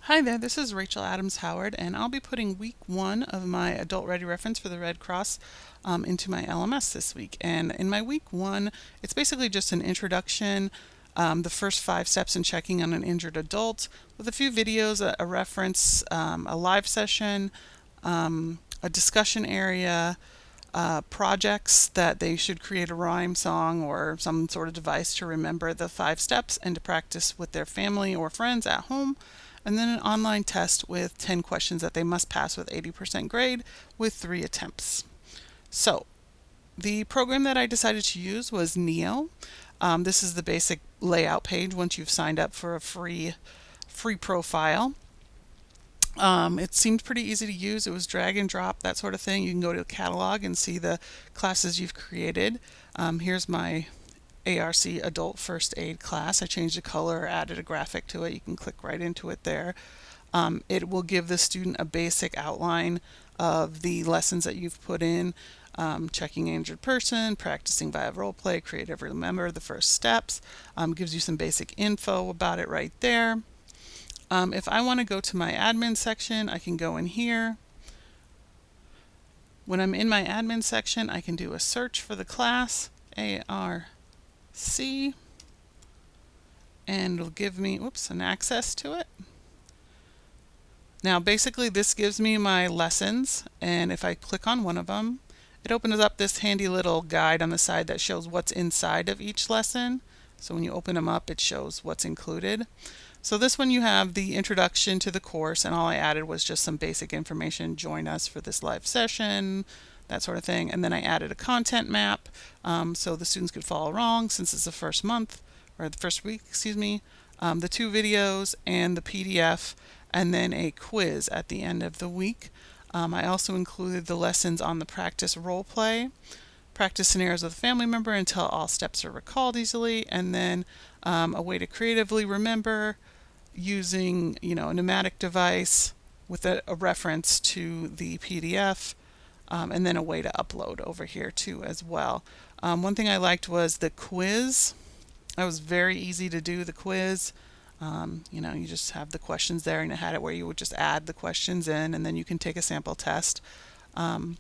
Hi there, this is Rachel Adams Howard, and I'll be putting week 1 of my Adult Ready reference for the Red Cross into my LMS this week. And in my week 1, it's basically just an introduction, the first 5 steps in checking on an injured adult, with a few videos, a reference, a live session, a discussion area, projects that they should create a rhyme song or some sort of device to remember the 5 steps and to practice with their family or friends at home, and then an online test with 10 questions that they must pass with 80% grade with 3 attempts. So the program that I decided to use was Neo. This is the basic layout page once you've signed up for a free profile. It seemed pretty easy to use. It was drag and drop, that sort of thing. You can go to a catalog and see the classes you've created. Here's my ARC Adult First Aid class. I changed the color, added a graphic to it. You can click right into it there. It will give the student a basic outline of the lessons that you've put in. Checking injured person, practicing via role play, creative remember the first steps. Gives you some basic info about it right there. If I want to go to my admin section, I can go in here. When I'm in my admin section, I can do a search for the class, ARC, and it'll give me an access to it. Now basically this gives me my lessons, and if I click on one of them, it opens up this handy little guide on the side that shows what's inside of each lesson. So when you open them up, it shows what's included. So this one you have the introduction to the course, and all I added was just some basic information, join us for this live session, that sort of thing. And then I added a content map so the students could follow along since it's the first month, or the first week, excuse me, the 2 videos and the PDF, and then a quiz at the end of the week. I also included the lessons on the practice role play, practice scenarios with a family member until all steps are recalled easily, and then a way to creatively remember using a pneumatic device with a reference to the PDF, and then a way to upload over here too as well. One thing I liked was the quiz. It was very easy to do the quiz. You just have the questions there, and it had it where you would just add the questions in, and then you can take a sample test. And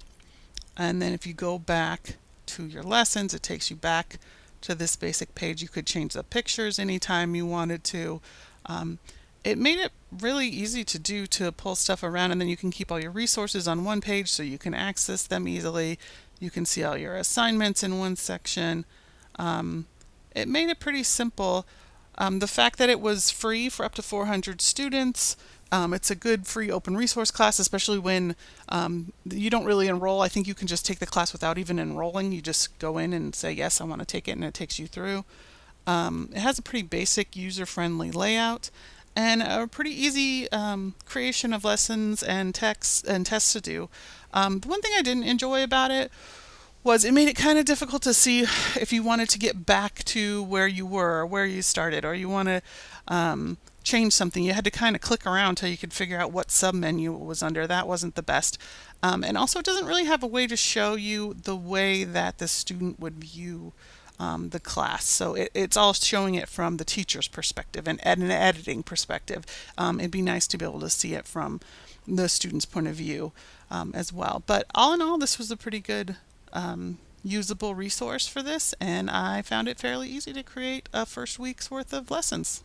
then if you go back to your lessons, it takes you back to this basic page. You could change the pictures anytime you wanted to. It made it really easy to do, to pull stuff around, and then you can keep all your resources on one page so you can access them easily. You can see all your assignments in one section. It made it pretty simple. The fact that it was free for up to 400 students, it's a good free open resource class, especially when you don't really enroll. I think you can just take the class without even enrolling. You just go in and say, yes, I want to take it, and it takes you through. It has a pretty basic user-friendly layout and a pretty easy creation of lessons and texts and tests to do. The one thing I didn't enjoy about it was it made it kind of difficult to see if you wanted to get back to where you were or where you started, or you want to change something. You had to kind of click around until you could figure out what submenu it was under. That wasn't the best. And also it doesn't really have a way to show you the way that the student would view the class. So it's all showing it from the teacher's perspective and an editing perspective. It'd be nice to be able to see it from the student's point of view as well. But all in all, this was a pretty good usable resource for this, and I found it fairly easy to create a first week's worth of lessons.